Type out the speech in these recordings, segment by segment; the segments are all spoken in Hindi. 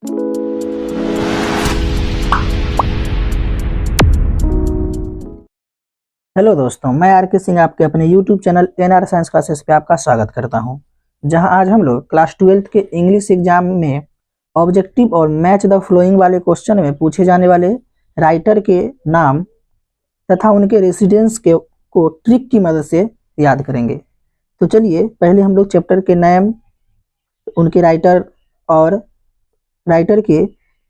हेलो दोस्तों, मैं आर के सिंह आपके अपने YouTube channel NR science classes पे आपका स्वागत करता हूं, जहां आज हम लोग क्लास 12th के इंग्लिश एग्जाम में ऑब्जेक्टिव और मैच द फ्लोइंग वाले क्वेश्चन में पूछे जाने वाले राइटर के नाम तथा उनके रेसिडेंस को ट्रिक की मदद से याद करेंगे। तो चलिए पहले हम लोग चैप्टर के नाम, उनके राइटर और राइटर के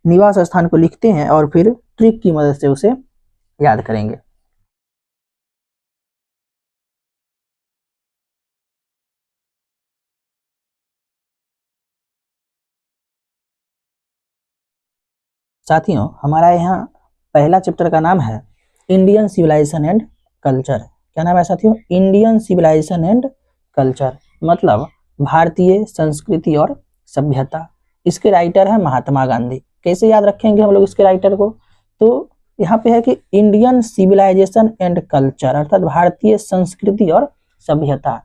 निवास स्थान को लिखते हैं और फिर ट्रिक की मदद से उसे याद करेंगे। साथियों, हमारा यहाँ पहला चैप्टर का नाम है इंडियन सिविलाइजेशन एंड कल्चर। क्या नाम है साथियों? इंडियन सिविलाइजेशन एंड कल्चर, मतलब भारतीय संस्कृति और सभ्यता। इसके राइटर है महात्मा गांधी। कैसे याद रखेंगे हम लोग इसके राइटर को? तो यहाँ पे है कि इंडियन सिविलाइजेशन एंड कल्चर, अर्थात भारतीय संस्कृति और सभ्यता।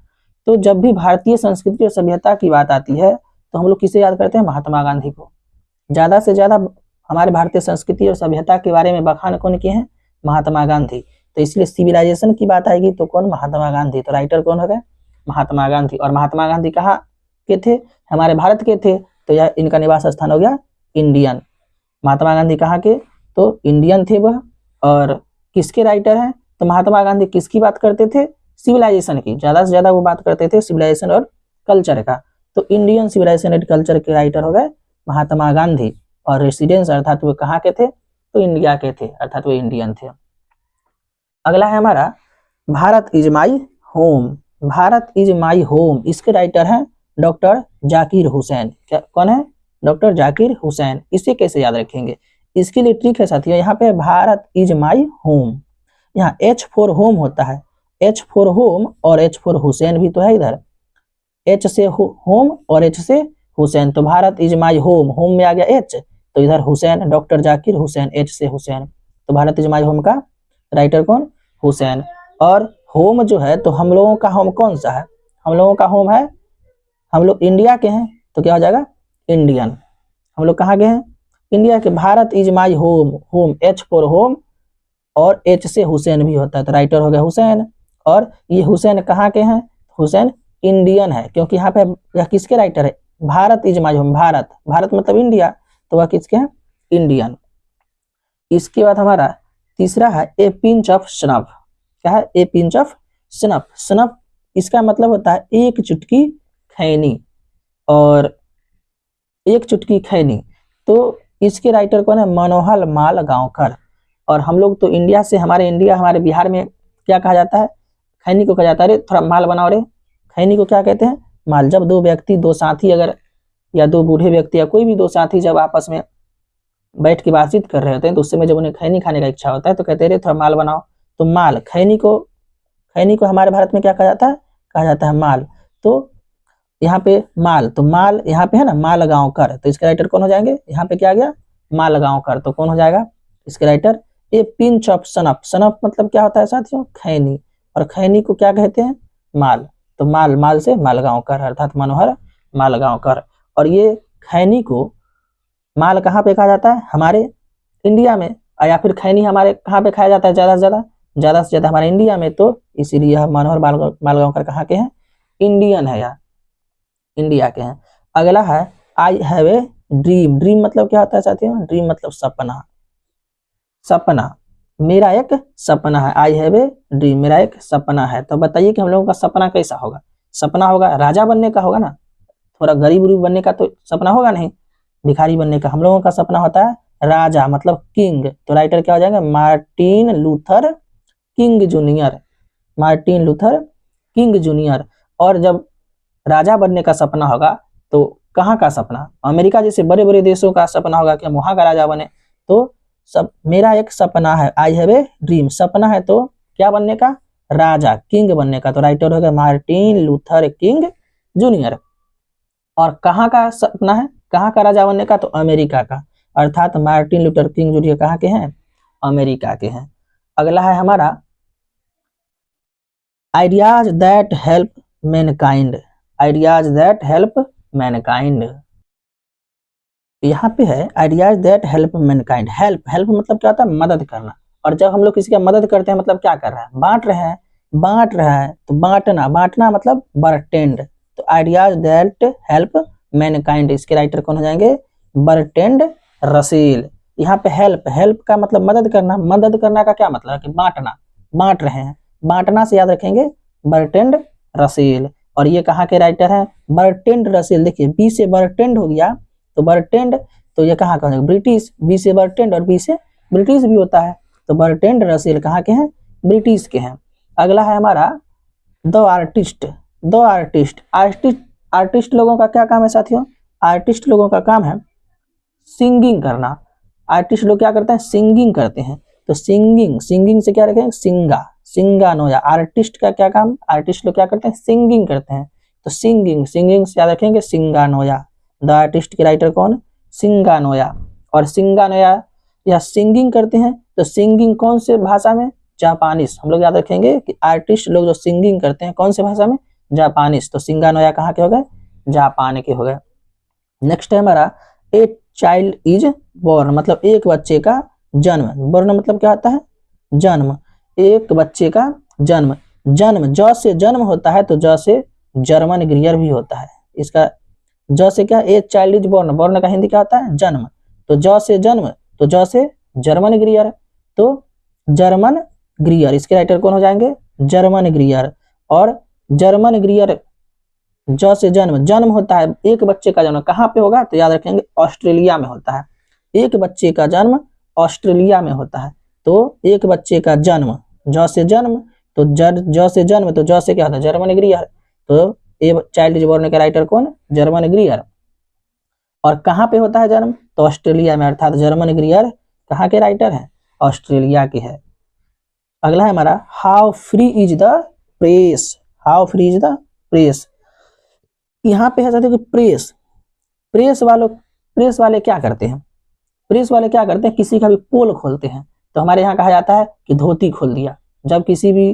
तो जब भी भारतीय संस्कृति और सभ्यता की बात आती है तो हम लोग किसे याद करते हैं? महात्मा गांधी को। ज्यादा से ज्यादा हमारे भारतीय संस्कृति और सभ्यता के बारे में बखान कौन किए हैं? महात्मा गांधी। तो इसलिए सिविलाइजेशन की बात आएगी तो कौन? महात्मा गांधी। तो राइटर कौन हो गए? महात्मा गांधी। और महात्मा गांधी कहाँ के थे? हमारे भारत के थे, तो यह इनका निवास स्थान हो गया इंडियन। महात्मा गांधी कहाँ के? तो इंडियन थे वह। और किसके राइटर हैं? तो महात्मा गांधी किसकी बात करते थे? सिविलाइजेशन की। ज्यादा से ज्यादा वो बात करते थे सिविलाइजेशन और कल्चर का। तो इंडियन सिविलाइजेशन एंड कल्चर के राइटर हो गए महात्मा गांधी। और रेसिडेंस अर्थात वो कहाँ के थे? तो इंडिया के थे, अर्थात वो इंडियन थे। अगला है हमारा Bharat is my home. Bharat is my home, इसके राइटर हैं डॉक्टर जाकिर हुसैन। क्या कौन है? डॉक्टर जाकिर हुसैन। इसे कैसे याद रखेंगे? इसके लिए ट्रिक है साथियों, यहाँ पे भारत इज माई होम, यहाँ H फॉर होम होता है। H फॉर होम और H फॉर हुसैन भी तो है इधर। H से होम और H से हुसैन। तो Bharat is my home, home में आ गया H, तो इधर हुसैन, डॉक्टर जाकिर हुसैन, H से हुसैन। तो भारत इज माई होम का राइटर कौन? हुसैन। और होम जो है, तो हम लोगों का होम कौन सा है? हम लोगों का होम है, हम लोग इंडिया के हैं, तो क्या हो जाएगा? इंडियन। हम लोग कहाँ के हैं? इंडिया के। Bharat is my home, home H for home और H से हुसैन भी होता है, तो राइटर हो गया हुसैन। और ये हुसैन कहाँ के हैं? हुसैन इंडियन है, क्योंकि यहाँ पे यह किसके राइटर है? Bharat is my home, Bharat, Bharat मतलब इंडिया, तो वह किसके हैं? इंडियन। इसके बाद हमारा तीसरा है ए पिंच ऑफ स्नफ। क्या है? ए पिंच ऑफ स्नफ। स्नफ इसका मतलब होता है एक चुटकी खैनी, और एक चुटकी खैनी। तो इसके राइटर कौन है? मनोहर माल गांवकर। और हम लोग तो इंडिया से, हमारे बिहार में क्या कहा जाता है? खैनी को कहा जाता है। अरे थोड़ा माल बनाओ रे। खैनी को क्या कहते हैं? माल। जब दो व्यक्ति, दो साथी अगर, या दो बूढ़े व्यक्ति या कोई भी दो साथी जब आपस में बैठ के बातचीत कर रहे होते हैं, तो उस समय जब उन्हें खैनी खाने का इच्छा होता है तो कहते हैं थोड़ा माल बनाओ। तो माल, खैनी को हमारे भारत में क्या कहा जाता है? कहा जाता है माल। तो यहाँ पे माल, तो माल यहाँ पे है ना, माल गांवकर। तो इसके राइटर कौन हो जाएंगे? यहाँ पे क्या आ गया? माल गांवकर। तो कौन हो जाएगा इसके writer? A pinch of snuff. Snuff मतलब क्या होता है साथियों? खैनी। और खैनी को क्या कहते हैं? माल। तो माल, माल से मालगांवकर, अर्थात मनोहर मालगांवकर। और ये खैनी को माल कहाँ पे खाया जाता है? हमारे इंडिया में। या फिर खैनी हमारे कहाँ पे खाया जाता है ज्यादा से ज्यादा? ज्यादा से ज्यादा हमारे इंडिया में। तो इसीलिए यह मनोहर मालगांवकर कहाँ के हैं? इंडियन है, या इंडिया के हैं। अगला है I have a dream. Dream मतलब क्या होता है साथियों? ड्रीम मतलब सपना। सपना, मेरा एक सपना है। आई हैव ए ड्रीम, मेरा एक सपना है। तो बताइए कि हम लोगों का सपना कैसा होगा? सपना होगा राजा बनने का, होगा ना। थोड़ा गरीब उरीब बनने का तो सपना होगा नहीं, भिखारी बनने का। हम लोगों का सपना होता है राजा, मतलब किंग। तो राइटर क्या हो जाएगा? Martin Luther king junior. Martin Luther king junior. और जब राजा बनने का सपना होगा तो कहाँ का सपना? अमेरिका जैसे बड़े बड़े देशों का सपना होगा कि हम वहां का राजा बने। तो सब, मेरा एक सपना है, आई हैव ए ड्रीम। सपना है तो क्या बनने का? राजा, किंग बनने का। तो राइटर होगा मार्टिन लूथर किंग जूनियर। और कहाँ का सपना है? कहाँ का राजा बनने का? तो अमेरिका का, अर्थात मार्टिन लूथर किंग जूनियर कहाँ के हैं? अमेरिका के हैं। अगला है हमारा ideas that help Mankind. Ideas that help Mankind. यहाँ पे है ideas that help Mankind. Help help मतलब क्या होता है, मदद करना। और जब हम लोग किसी का मदद करते हैं मतलब क्या कर रहा है, बांट रहे हैं, बांट रहा है तो बांटना, बांटना मतलब बर्टेंड। तो आइडियाज दैट हेल्प मैनकाइंड, इसके राइटर कौन हो जाएंगे, बर्टेंड रसील। यहाँ पे हेल्प, हेल्प का मतलब मदद करना, मदद करना का क्या मतलब है कि बांटना, बांट रहे हैं, बांटना से याद रखेंगे बर्टेंड रसील। और ये कहाँ के राइटर हैं, बर्टेंड रसील। देखिए बी से बर्टेंड हो गया तो बर्टेंड, तो ये कहाँ का हो जाएगा, ब्रिटिश। बी से बर्टेंड और बी से ब्रिटिश भी होता है, तो बर्टेंड रसील कहाँ के हैं, ब्रिटिश के हैं। अगला है हमारा the artist. The artist, artist, artist लोगों का क्या काम है साथियों, आर्टिस्ट लोगों का काम है सिंगिंग करना। आर्टिस्ट लोग क्या करते हैं, सिंगिंग करते हैं। तो सिंगिंग, सिंगिंग से क्या रखेंगे, सिंगा, सिंगानोया। आर्टिस्ट का क्या काम, आर्टिस्ट लोग क्या करते हैं, सिंगिंग करते हैं। तो सिंगिंग, सिंगिंग से याद रखेंगे सिंगानोया। द आर्टिस्ट के राइटर कौन, सिंगानोया। और सिंगानोया या सिंगिंग करते हैं, तो सिंगिंग कौन से भाषा में, जापानीज। हम लोग याद रखेंगे कि आर्टिस्ट लोग जो सिंगिंग करते हैं कौन से भाषा में, जापानीज। तो सिंगानोया कहाँ के हो गए, जापान के हो गए। नेक्स्ट है हमारा ए चाइल्ड इज बोर्न, मतलब एक बच्चे का जन्म। बोर्न मतलब क्या होता है, जन्म, एक बच्चे का जन्म। जन्म, ज से जन्म होता है तो ज से जर्मन ग्रियर भी होता है। इसका ज से क्या, a child is born, born का हिंदी क्या होता है, जन्म। तो ज से जन्म, तो ज से जर्मन ग्रियर, तो जर्मन ग्रियर, इसके राइटर कौन हो जाएंगे, जर्मन ग्रियर। और जर्मन ग्रियर, ज से जन्म, जन्म होता है एक बच्चे का जन्म कहाँ पे होगा, तो याद रखेंगे ऑस्ट्रेलिया में होता है। एक बच्चे का जन्म ऑस्ट्रेलिया में होता है। तो एक बच्चे का जन्म, ज से जन्म, तो ज से जन्म, तो ज से क्या होता है, जर्मन ग्रियर। तो ए चाइल्ड इज बोर्न का राइटर कौन, जर्मन ग्रियर। और कहाँ पे होता है जन्म, तो ऑस्ट्रेलिया में, अर्थात जर्मन ग्रियर कहाँ के राइटर है, ऑस्ट्रेलिया के है। अगला है हमारा how free is the press. How free is the press, यहाँ पे है साथियों कि प्रेस, प्रेस वाले क्या करते हैं, प्रेस वाले क्या करते हैं, किसी का भी पोल खोलते हैं। तो हमारे यहाँ कहा जाता है कि धोती खोल दिया। जब किसी भी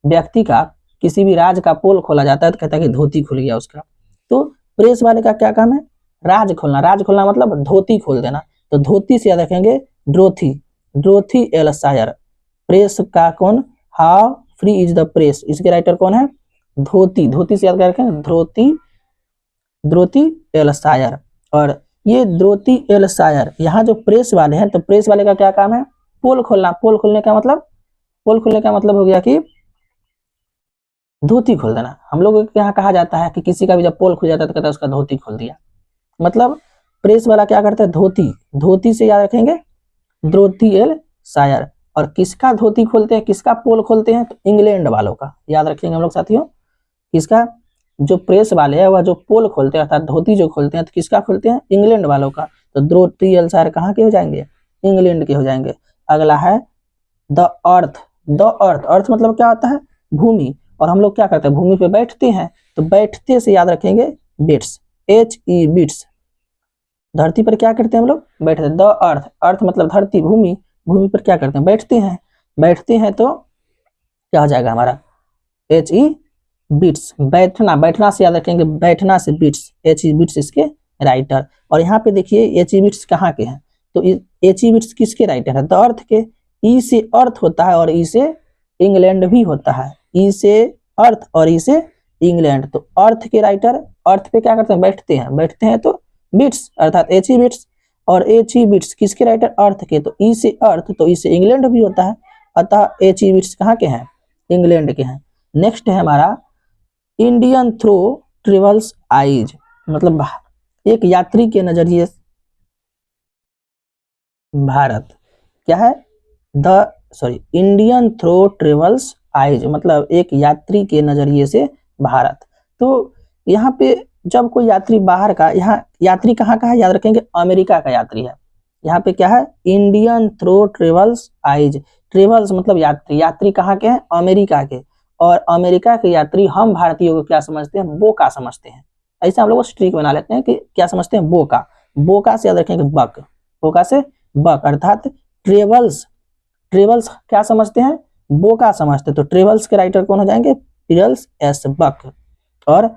व्यक्ति का, किसी भी राज का पोल खोला जाता है तो कहता है कि धोती खुल गया उसका। तो प्रेस वाले का क्या काम है, राज खोलना। राज खोलना मतलब धोती खोल देना। तो धोती से याद रखेंगे ड्रोथी, ड्रोथी एल्सायर। प्रेस का कौन, how free is the press, इसके राइटर कौन है, धोती, धोती से याद कर रखें ध्रोती, ड्रोथी एल्सायर। और ये ड्रोथी एल्सायर, यहाँ जो प्रेस वाले हैं, तो प्रेस वाले का क्या काम है, पोल खोलना। पोल खोलने का मतलब, पोल खोलने का मतलब हो गया कि धोती खोल देना। हम लोग के यहाँ कहा जाता है कि किसी का भी जब पोल खुल जाता है तो कहता है उसका धोती खोल दिया। मतलब प्रेस वाला क्या करता है, धोती, धोती से याद रखेंगे ड्रोथी एल्सायर। और किसका धोती खोलते हैं, किसका पोल खोलते हैं, तो इंग्लैंड वालों का। याद रखेंगे हम लोग साथियों, किसका, जो प्रेस वाले हैं वह जो पोल खोलते हैं अर्थात धोती जो खोलते हैं, तो किसका खोलते हैं, इंग्लैंड वालों का। तो ड्रोथी एल्सायर कहाँ के हो जाएंगे, इंग्लैंड के हो जाएंगे। अगला है द अर्थ। द अर्थ, अर्थ मतलब क्या होता है, भूमि। और हम लोग क्या करते हैं, भूमि पे बैठते हैं, तो बैठते से याद रखेंगे बिट्स, HE बिट्स। धरती पर क्या करते हैं हम लोग, बैठते हैं। द अर्थ, अर्थ मतलब धरती, भूमि, भूमि पर क्या करते हैं, बैठते हैं। बैठते हैं तो क्या हो जाएगा हमारा, HE बिट्स। बैठना, बैठना से याद रखेंगे, बैठना से बिट्स, HE बिट्स इसके राइटर। और यहाँ पे देखिए HE बिट्स कहाँ के हैं, तो HE बिट्स किसके राइटर है, द अर्थ के। ई से अर्थ होता है और ई से इंग्लैंड भी होता है। ई से अर्थ और ई से इंग्लैंड, तो अर्थ के राइटर, अर्थ पे क्या करते हैं, बैठते हैं, बैठते हैं तो बिट्स अर्थात HE बिट्स। और HE बिट्स किसके राइटर, अर्थ के। तो ई से अर्थ, तो ई से इंग्लैंड भी होता है, अतः HE बिट्स कहाँ के हैं, इंग्लैंड के हैं। नेक्स्ट है हमारा इंडियन थ्रू ट्रेवल्स आइज, मतलब एक यात्री के नजरिए भारत, क्या है, इंडियन थ्रू ट्रेवल्स आइज, मतलब एक यात्री के नजरिए से भारत। तो यहाँ पे जब कोई यात्री बाहर का, यहाँ यात्री कहाँ का है, याद रखेंगे अमेरिका का यात्री है। यहाँ पे क्या है, Indian through travels eyes. Travels मतलब यात्री, यात्री कहाँ के हैं, अमेरिका के। और अमेरिका के यात्री हम भारतीयों को क्या समझते हैं, बोका समझते हैं। ऐसा हम लोग स्ट्रिक बना लेते हैं कि क्या समझते हैं, बोका। बोका से याद रखेंगे बक, बोका से बक, अर्थात ट्रेवल्स, ट्रेवल्स क्या समझते हैं, बोका समझते हैं। तो ट्रेवल्स के राइटर कौन हो जाएंगे, पीयर्स एस बक। और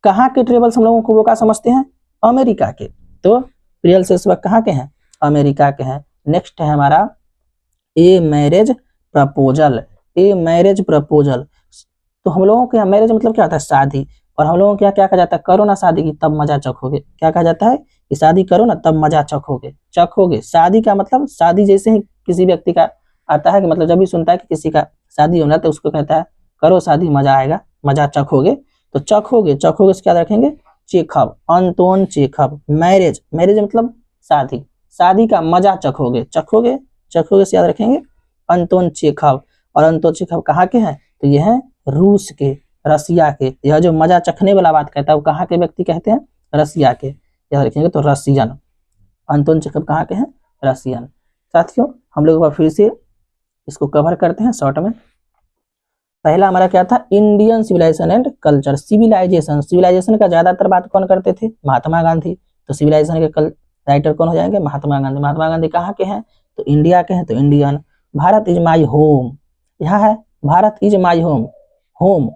कहाँ के ट्रेवल्स हम लोगों को बोका समझते हैं, अमेरिका के। तो प्रियल से सेवक कहाँ के हैं? अमेरिका के हैं। नेक्स्ट है हमारा a marriage proposal. A marriage proposal, तो हम लोगों के यहाँ मैरिज मतलब क्या होता है? शादी। और हम लोगों के यहाँ क्या कहा जाता है? करो ना शादी की तब मजा चखोगे। क्या कहा जाता है? कि शादी करो ना तब मजा चखोगे। चखोगे, शादी का मतलब, शादी जैसे ही किसी व्यक्ति का आता है कि मतलब जब भी सुनता है कि किसी का शादी होना तो उसको कहता है करो शादी, मजा आएगा, मजा चखोगे। तो चखोगे, चखोगे से क्या रखेंगे? Chekhov, Anton Chekhov. Marriage, marriage मतलब शादी, शादी का मजा चखोगे। चखोगे, चखोगे से याद रखेंगे अंतोन चेखव। और अंतोन चेखव कहाँ के हैं? तो ये है रूस के, रसिया के। यह जो मजा चखने वाला बात कहता है वो कहाँ के व्यक्ति कहते हैं? रसिया के। याद रखेंगे तो रसियन। अंतोन चेखव कहाँ के हैं? रसियन। साथियों हम लोग फिर से इसको कवर करते हैं शॉर्ट में। पहला हमारा क्या था? Indian civilization and culture. Civilization, civilization का ज्यादातर बात कौन करते थे? महात्मा गांधी। तो सिविलाइजेशन के राइटर कौन हो जाएंगे? महात्मा गांधी। महात्मा गांधी कहाँ के हैं? तो इंडिया के हैं, तो Indian. Bharat is my home, यहाँ है Bharat is my home. Home,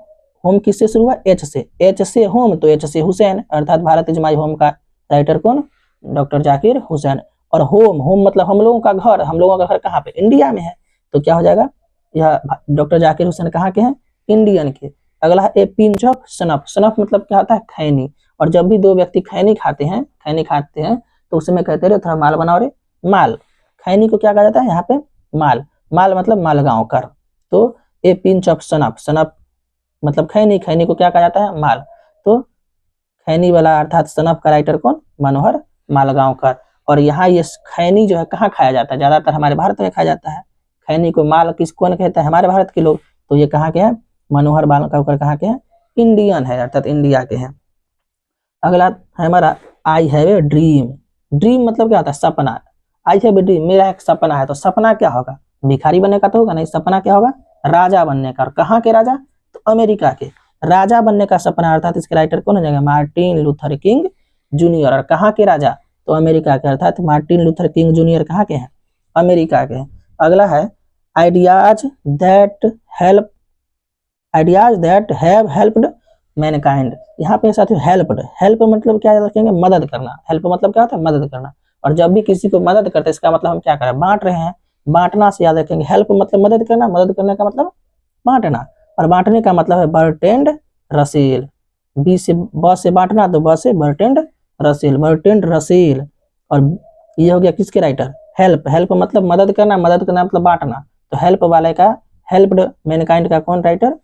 home किससे शुरू हुआ? एच से। एच से होम, तो एच से हुसैन, अर्थात भारत इज माई होम का राइटर कौन? डॉक्टर जाकिर हुसैन। और होम, होम मतलब हम लोगों का घर। हम लोगों का घर कहाँ पे? इंडिया में है। तो क्या हो जाएगा? यह डॉक्टर जाकिर हुसैन कहाँ के हैं? इंडियन के। अगला है ए पिंच ऑफ सनफ। सनफ मतलब क्या होता है? खैनी। और जब भी दो व्यक्ति खैनी खाते हैं, खैनी खाते हैं तो उसमें कहते रहे थोड़ा माल बनाओ रे, माल। खैनी को क्या कहा जाता है यहाँ पे? माल। माल मतलब मालगांव कर। तो ए पिंच ऑफ सनफ, सनफ मतलब खैनी, खैनी को क्या कहा जाता है? माल। तो खैनी वाला अर्थात सनफ का राइटर कौन? मनोहर मालगांवकर। और यहाँ ये खैनी जो है कहाँ खाया जाता है? ज्यादातर हमारे भारत में खाया जाता है। खैनी को माल किस कौन कहता है? हमारे भारत के लोग। तो ये कहाँ के हैं? मनोहर मालगांवकर कहाँ के हैं? इंडियन है, अर्थात इंडिया के हैं। अगला है हमारा I have a dream. Dream मतलब क्या होता है? सपना। आई हैव ए ड्रीम, मेरा एक सपना है। तो सपना क्या होगा? भिखारी बनने का तो होगा नहीं, सपना क्या होगा? राजा बनने का। और कहाँ के राजा? तो अमेरिका के। राजा बनने का सपना, अर्थात इसके राइटर कौन हो जाएगा? Martin Luther king junior. और कहाँ के राजा? तो अमेरिका के, अर्थात मार्टिन लूथर किंग जूनियर कहाँ के हैं? अमेरिका के। अगला है ideas that help, ideas that have helped Mankind. यहाँ पे साथियों हेल्प्ड, हेल्प मतलब क्या रखेंगे? मदद करना। हेल्प मतलब क्या होता है? मदद करना। और जब भी किसी को मदद करते हैं इसका मतलब हम क्या करें? बांट रहे हैं। बांटना से याद रखेंगे। हेल्प मतलब मदद करना, मदद करने का मतलब बांटना। और बांटने का मतलब है बर्टेंड रसेल। बी से ब से बांटना, तो ब से बर्टेंड रसेल, बर्टेंड रसेल। और ये हो गया किसके राइटर? हेल्प। हेल्प मतलब मदद करना, मदद करना मतलब बांटना। तो हेल्प वाले का, हेल्प्ड मैनकाइंड का कौन राइटर?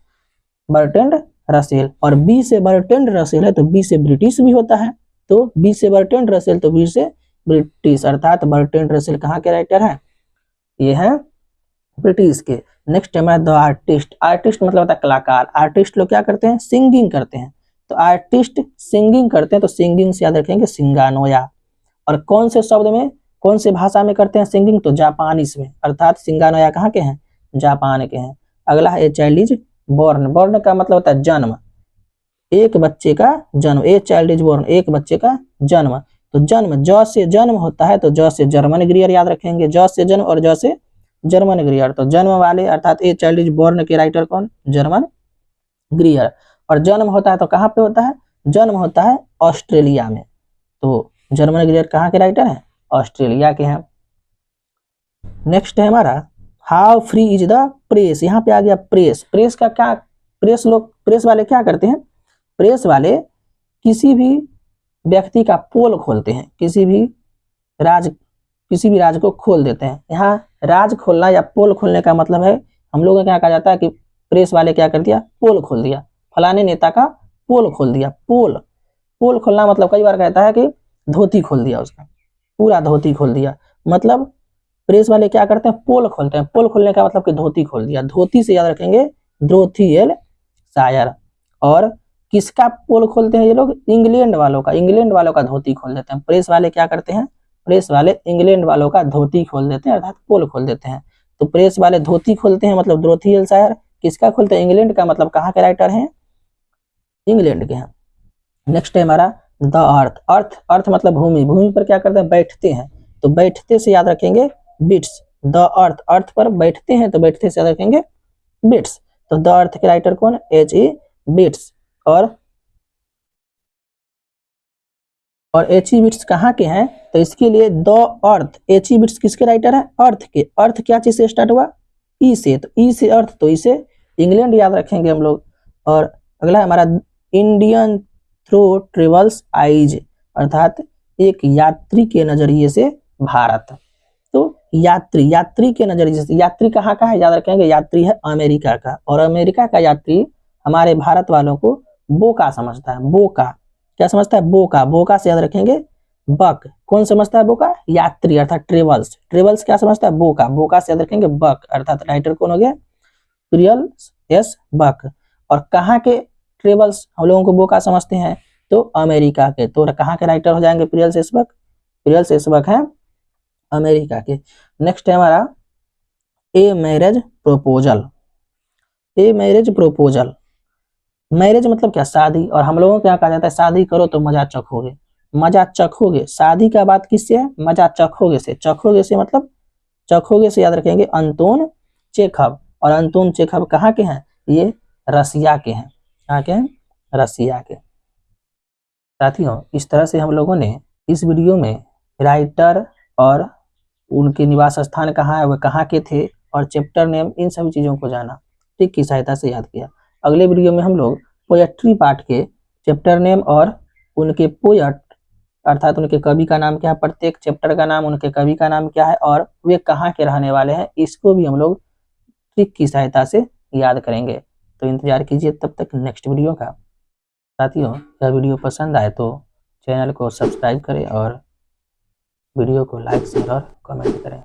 बर्टेंड रसेल। और बी से बर्टेंड रसेल है तो बी से ब्रिटिश भी होता है। तो बी से बर्टेंड रसेल तो बी से ब्रिटिश, अर्थात बर्टेंड रसेल कहाँ के राइटर है? ये है ब्रिटिश के। नेक्स्ट है द आर्टिस्ट। आर्टिस्ट मतलब होता है कलाकार। आर्टिस्ट लोग क्या करते हैं? सिंगिंग करते हैं। तो आर्टिस्ट सिंगिंग करते हैं, तो सिंगिंग से याद रखेंगे सिंगानोया। और कौन से शब्द में, कौन से भाषा में करते हैं सिंगिंग? तो जापानीज में, अर्थात सिंगानोया कहाँ के हैं? जापान के हैं। अगला है a child is born. Born का मतलब होता है जन्म, एक बच्चे का जन्म। ए चाइल्ड इज बोर्न, एक बच्चे का जन्म। तो जन्म, ज से जन्म होता है तो ज से जर्मन ग्रियर याद रखेंगे। ज से जन्म और ज से जर्मन ग्रियर। तो जन्म वाले अर्थात ए चाइल्ड इज बोर्न के राइटर कौन? जर्मन ग्रियर। और जन्म होता है तो कहाँ पे होता है? जन्म होता है ऑस्ट्रेलिया में। तो जर्मन ग्रियर कहाँ के राइटर हैं? ऑस्ट्रेलिया के हैं। नेक्स्ट है हमारा how free is the press. यहाँ पे आ गया प्रेस। प्रेस का क्या? प्रेस लोग, प्रेस वाले क्या करते हैं? प्रेस वाले किसी भी व्यक्ति का पोल खोलते हैं, किसी भी राज को खोल देते हैं। यहाँ राज खोलना या पोल खोलने का मतलब है, हम लोगों को क्या कहा जाता है कि प्रेस वाले क्या कर दिया? पोल खोल दिया, फलाने नेता का पोल खोल दिया। पोल, पोल खोलना मतलब कई बार कहता है कि धोती खोल दिया, उसका पूरा धोती खोल दिया। मतलब प्रेस वाले क्या करते हैं? पोल खोलते हैं। पोल खोलने का मतलब कि धोती खोल दिया। धोती से याद रखेंगे द्रोथियल शायर। और किसका पोल खोलते हैं ये लोग? इंग्लैंड वालों का। इंग्लैंड वालों का धोती खोल देते हैं। प्रेस वाले क्या करते हैं? प्रेस वाले इंग्लैंड वालों का धोती खोल देते हैं, अर्थात पोल खोल देते हैं। तो प्रेस वाले धोती खोलते हैं मतलब द्रोथियल शायर। किसका खोलते हैं? इंग्लैंड का, मतलब कहाँ के राइटर हैं? इंग्लैंड के हैं। नेक्स्ट है हमारा द अर्थ। अर्थ, अर्थ मतलब भूमि। भूमि पर क्या करते हैं? बैठते हैं। तो बैठते से याद रखेंगे बिट्स। द अर्थ, अर्थ पर बैठते हैं तो बैठते से याद रखेंगे बिट्स। तो द अर्थ के राइटर कौन? H.E. बिट्स। और H.E. बिट्स कहाँ के हैं? तो इसके लिए the earth, H E bits किसके राइटर है? अर्थ के। अर्थ क्या चीज से स्टार्ट हुआ? ई से, तो ई से अर्थ, तो इसे इंग्लैंड याद रखेंगे हम लोग। और अगला है हमारा इंडियन थ्रू ट्रेवल्स आइज, अर्थात एक यात्री के नजरिए से भारत। तो यात्री, यात्री के नजरिए से, यात्री कहाँ का है? याद रखेंगे यात्री है अमेरिका का, और अमेरिका का यात्री हमारे भारत वालों को बोका समझता है। बोका क्या समझता है? बोका। बोका से याद रखेंगे बक। कौन समझता है बोका? यात्री अर्थात ट्रेवल्स। ट्रेवल्स क्या समझता है? बोका। बोका से याद रखेंगे बक, अर्थात राइटर कौन हो गया? प्रियल्स एस बक। और कहाँ के ट्रेवल्स हम लोगों को बोका समझते हैं? तो अमेरिका के। तो कहाँ के राइटर हो जाएंगे प्रियल्स एस बक? प्रियल्स एस बक है अमेरिका के। नेक्स्ट है हमारा a marriage proposal. A marriage proposal, marriage मतलब क्या? शादी। और हम लोगों को क्या कहा जाता है? शादी करो तो मजा चखोगे। मजा चखोगे, शादी का बात किससे है? मजा चखोगे से। चखोगे से मतलब, चखोगे से याद रखेंगे अंतोन चेखव। और अंतोन चेखव कहाँ के हैं? ये रसिया के हैं। कहाँ के हैं? रसिया के। साथियों, इस तरह से हम लोगों ने इस वीडियो में राइटर और उनके निवास स्थान कहाँ है, वह कहाँ के थे, और चैप्टर नेम, इन सभी चीजों को जाना, ट्रिक की सहायता से याद किया। अगले वीडियो में हम लोग पोएट्री पार्ट के चैप्टर नेम और उनके पोएट अर्थात उनके कवि का नाम क्या है, प्रत्येक चैप्टर का नाम, उनके कवि का नाम क्या है, और वे कहाँ के रहने वाले हैं, इसको भी हम लोग ट्रिक की सहायता से याद करेंगे। तो इंतजार कीजिए तब तक नेक्स्ट वीडियो का। साथियों, यह वीडियो पसंद आए तो चैनल को सब्सक्राइब करें और वीडियो को लाइक, शेयर और कमेंट करें।